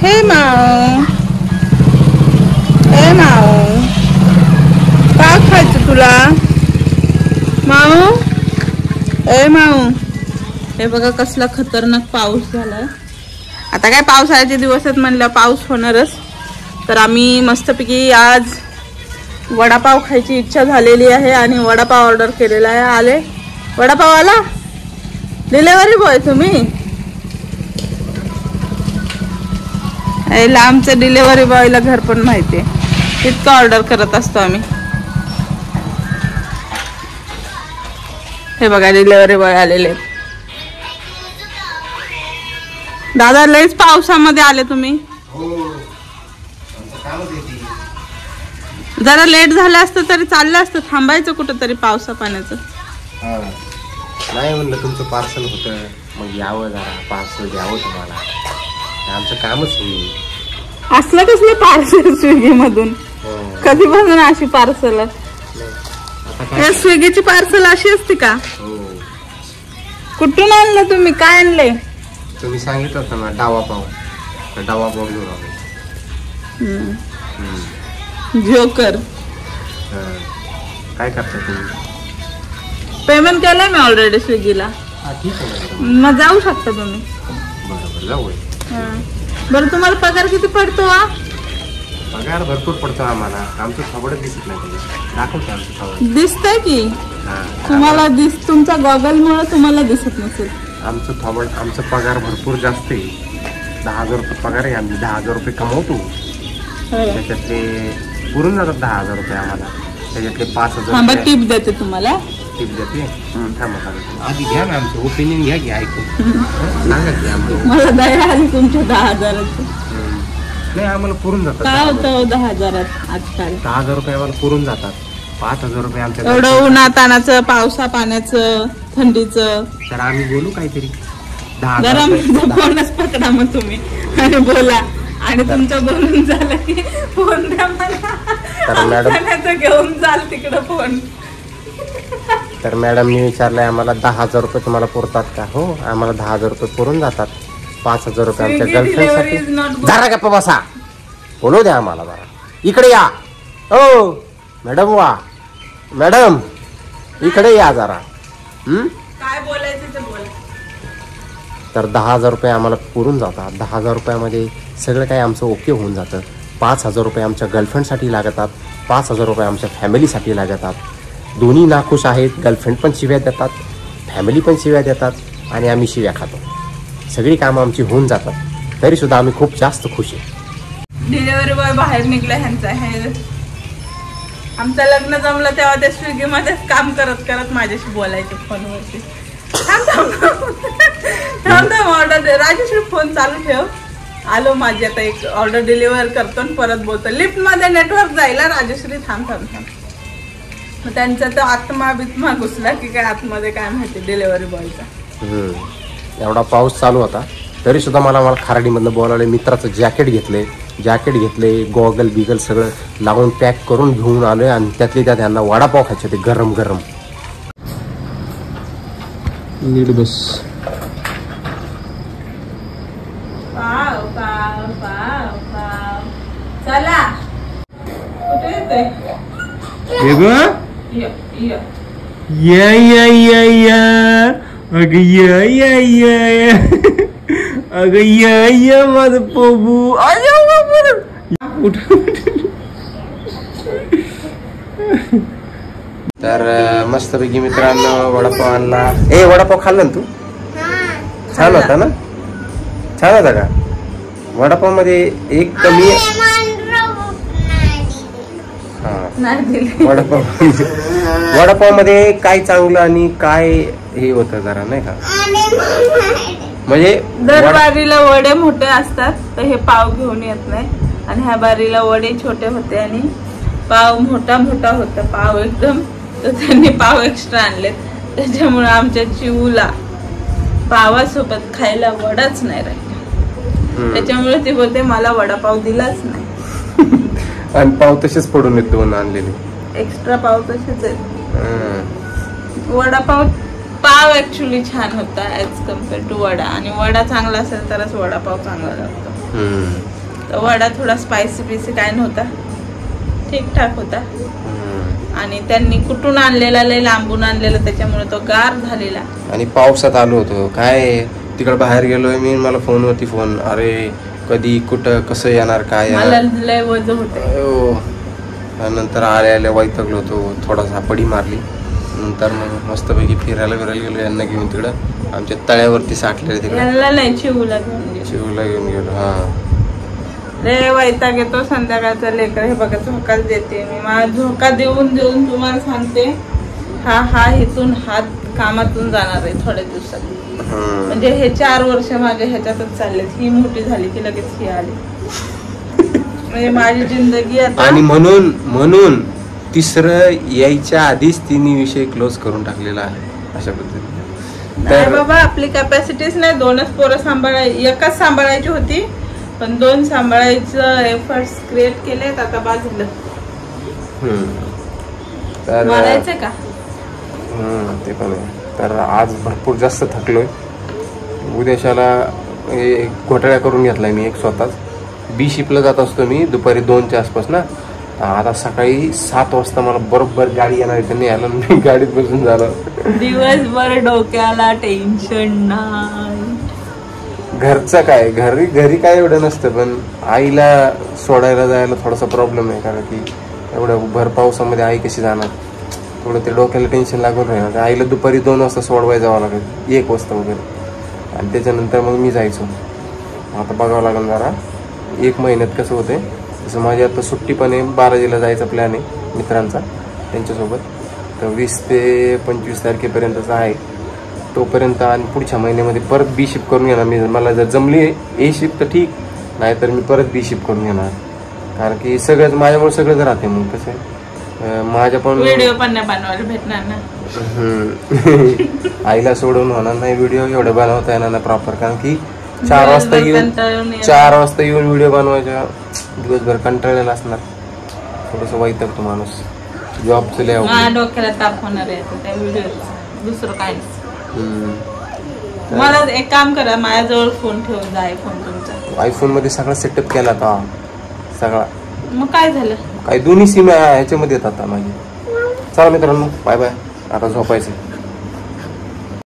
हे माऊ, हे माऊ, काय खायचं तुला माऊ? ए माऊ, हे बघा कसला खतरनाक पाऊस झालाय. आता काय पावसाळ्याचे दिवस आहेत म्हणलं पाऊस होणारच. तर आम्ही मस्तपैकी आज वडापाव खायची इच्छा झालेली आहे आणि वडापाव ऑर्डर केलेला आहे. आले वडापाव आला. डिलेवरी बॉय तुम्ही? लांबचं डिलेवरी बॉयला घर पण माहिती आहे, इतकं ऑर्डर करत असतो आम्ही. हे बघा डिलेवरी बॉय आलेले. दादा लयच पावसामध्ये आले तुम्ही. जरा लेट झालं असतं तरी चाललं असतं, थांबायचं कुठं तरी पावसा पाण्याचं. नाही म्हणलं तुमचं पार्सल होतं, मग यावं जरा पार्सल द्यावं तुम्हाला, आमचं कामच होईल. असलं कसलं पार्सल स्विगी मधून? कधीपासून अशी पार्सल? स्विगीची पार्सल अशी असते का? कुठून आणलं तुम्ही? काय आणले? तुम्ही सांगितलं होतं ना डावा पाव, डावा पाव घेऊन आलो. जोकर काय करता तुम्ही? पेमेंट केलंय मी ऑलरेडी स्विगीला. ठीक आहे मग जाऊ शकता तुम्ही. बरोबर जाऊ. बरं तुम्हाला पगार किती पडतो? पगार भरपूर पडतो आम्हाला. आमचं थोबडं दिसत नाही, दाखवते आमचं थोबडं. दिसतंय की तुम्हाला? तुमच्या गॉगल मुळे तुम्हाला दिसत नसेल. आमचं थोबड, आमचं पगार भरपूर जास्त आहे. 10,000 रुपये पगार आहे. आम्ही 10,000 रुपये कमवतो, त्याच्यातले पुरून जातात 10,000 रुपये आम्हाला. त्याच्यातले 5,000 टिप देते तुम्हाला. टिप देते. थांबा आधी घ्या ना, आमचं ओपिनियन घ्या की ऐकून सांगा की आम्हाला. मला दया आली तुमच्या 10,000ची. नाही आम्हाला पुरून जातात. काय होतं 10,000 आजकाल? 10,000 रुपये आम्हाला पुरून जातात. 5,000 रुपये आमच्या एवढं उन्हातानाचं, पावसा पाण्याचं, थंडीचं. तर आम्ही बोलू काहीतरी. फोनच पकडा मग तुम्ही आणि बोला, आणि तुमचं बोलून झालं की फोन द्या मला, घेऊन जाल तिकडं फोन. तर मॅडमनी विचारलंय आम्हाला 10,000 रुपये तुम्हाला पुरतात का? हो आम्हाला 10,000 रुपये पुरून जातात. 5,000 रुपये आमच्या गर्लफ्रेंडसाठी. जरा गप्पा बसा, बोलू द्या आम्हाला जरा. इकडे या. हो मॅडम, वा मॅडम इकडे या जरा. काय बोलायचं ते बोला. तर 10,000 रुपये आम्हाला पुरून जातात. 10,000 रुपयामध्ये सगळं काही आमचं ओके होऊन जातं. 5,000 रुपये आमच्या गर्लफ्रेंडसाठी लागतात. 5,000 रुपये आमच्या फॅमिलीसाठी लागतात. दोन्ही नाखुश आहेत. गर्लफ्रेंड पण शिव्या देतात, फॅमिली पण शिव्या देतात, आणि आम्ही शिव्या खातो. सगळी कामं आमची होऊन जातात, तरी सुद्धा आम्ही खूप जास्त खुश आहे. डिलेव्हरी बॉय बाहेर निघला ह्यांचा. हे आमचं लग्न जमलं तेव्हा ते स्विगी मध्येच काम करत करत माझ्याशी बोलायचे फोनवरती. ऑर्डर राजेश्री फोन चालू ठेव, आलो माझी आता एक ऑर्डर डिलिव्हर करतो आणि परत बोलतो. लिफ्ट मध्ये नेटवर्क जायला राजेश्री थांब थांब थांब. मग त्यांचा तो आत्मा बित्मा घुसला की काय आतमध्ये काय माहिती डिलेव्हरी बॉयचा. एवढा पाऊस चालू होता तरी सुद्धा मला खारडीमधनं बोलावले. मित्राचं जॅकेट घेतले, गॉगल बिगल सगळं लावून पॅक करून घेऊन आलोय. आणि त्यातले त्यात त्यांना वडापाव खायचे ते गरम गरम. नीट बस. पाव पाव पाव पाव. चला कुठे येते? अगं माझं पोबू. तर मस्तपैकी मित्रांनो वडापाव आणला. वडापाव खाल्ला ना तू? छान होता ना? छान होता का? वडापाव मध्ये एक कमी. वडापाव मध्ये काय चांगलं आणि काय हे होतं जरा नाही का? म्हणजे दर बारीला वडे मोठे असतात तर हे पाव घेऊन येत नाही, आणि ह्या बारीला वडे छोटे होते आणि पाव मोठा मोठा होता पाव एकदम. तर त्यांनी पाव एक्स्ट्रा आणले, त्याच्यामुळे आमच्या चिवूला पावासोबत खायला वडाच नाही राहिला. त्याच्यामुळे ती बोलते मला वडापाव दिलाच नाही. आणि पाव तसेच पडून येत दोन आणलेले एक्स्ट्रा पाव तसेच आहेत. वडापाव पाव ऍक्च्युली छान होता ऍज कम्पेअर टू वडा, आणि वडा चांगला असेल तरच वडापाव चांगला लागतो. तर वडा थोडा स्पायसी काय नव्हता, ठीकठाक होता. आणि त्यांनी कुठून आणलेला, लय लांबून आणलेला, त्याच्यामुळे तो गार झालेला. आणि पावसात आलो होतो काय, तिकडे बाहेर गेलोय मी, मला फोनवरती फोन, अरे कधी कुठं कसं येणार काय मला लय वज होतं. नंतर आल्या वैतागलो होतो, थोडासा पडी मारली. नंतर मग मस्तपैकी फिरायला गेलो यांना घेऊन तिकडं आमच्या तळ्यावरती साठलेले तिकडे. नाही चिवला घेऊन गेलो. हा रे वैताग येतो संध्याकाळचा. लेकर हे बघा झोकाच देते मी, मला झोका देऊन तुम्हाला सांगते, हा इथून हात कामातून जाणार आहे थोड्या दिवसात. म्हणजे हे 4 वर्ष माझ्या ह्याच्यातच चाललेत. ही मोठी झाली की लगेच ही आली. म्हणजे माझी जिंदगी आता. आणि म्हणून तिसरं यायच्या आधीच तिन्ही विषय क्लोज करून टाकलेला आहे अशा पद्धतीने. नाही बाबा, आपली कॅपॅसिटीच नाही. 2च पोरं एकच सांभाळायची होती, पण 2 सांभाळायचं एफर्ट्स क्रिएट केलेत. आता बाजूला मारायचंय का ते पण आहे. तर आज भरपूर जास्त थकलोय. उद्याशाला घोटाळा करून घेतलाय मी एक स्वतःच. बी शिपला जात असतो मी दुपारी 2च्या आसपास ना. आता सकाळी 7 वाजता मला बरोबर गाडी येणार आहे, त्यांनी यायला मी गाडीत बसून जाणार. दिवसभर डोक्याला टेन्शन नाही. घरचं काय, घरी काय एवढं नसतं, पण आईला सोडायला जायला थोडासा प्रॉब्लेम आहे. कारण की एवढ्या भर पावसामध्ये आई कशी जाणार, थोडं ते डोक्याला टेन्शन लागून राहिलं. आईला दुपारी 2 वाजता सोडवायला जावं लागेल, 1 वाजता वगैरे. आणि त्याच्यानंतर मग मी जायचो. आता बघावं लागेल जरा 1 महिन्यात कसं होते. तसं माझी आता सुट्टी पण आहे, बालाजीला जायचा प्लॅन आहे मित्रांचा त्यांच्यासोबत. तर 20 ते 25 तारखेपर्यंतचा आहे तोपर्यंत. आणि पुढच्या महिन्यामध्ये परत बी शिफ्ट करून घेणार मी. मला जर जमली ए शिफ्ट तर ठीक, नाहीतर मी परत बी शिफ्ट करून घेणार. कारण की सगळंच माझ्यामुळे सगळंच राहते. मग कसं आहे, माझ्या पण व्हिडिओ पण नाही बनवायला भेटणार ना. आईला सोडून होणार नाही व्हिडिओ, एवढं बनवता येणार ना प्रॉपर. कारण की 4 वाजता येऊन व्हिडिओ बनवायच्या, दिवसभर कंटाळलेला असणार. थोडंसं वैतागतो माणूस. जॉबचं लय डोक्याला ताप होणार आहे त्या व्हिडिओ, दुसरं काय नाही. मला एक काम करा, माझ्याजवळ फोन ठेवून जा, आयफोन तुमचा. आयफोन मध्ये सगळा सेटअप केला आता सगळा. मग काय झालं, काय दोन्ही सिम ह्याच्यामध्ये येतात आता माझी. चला मित्रांनो, बाय बाय. आता झोपायचं.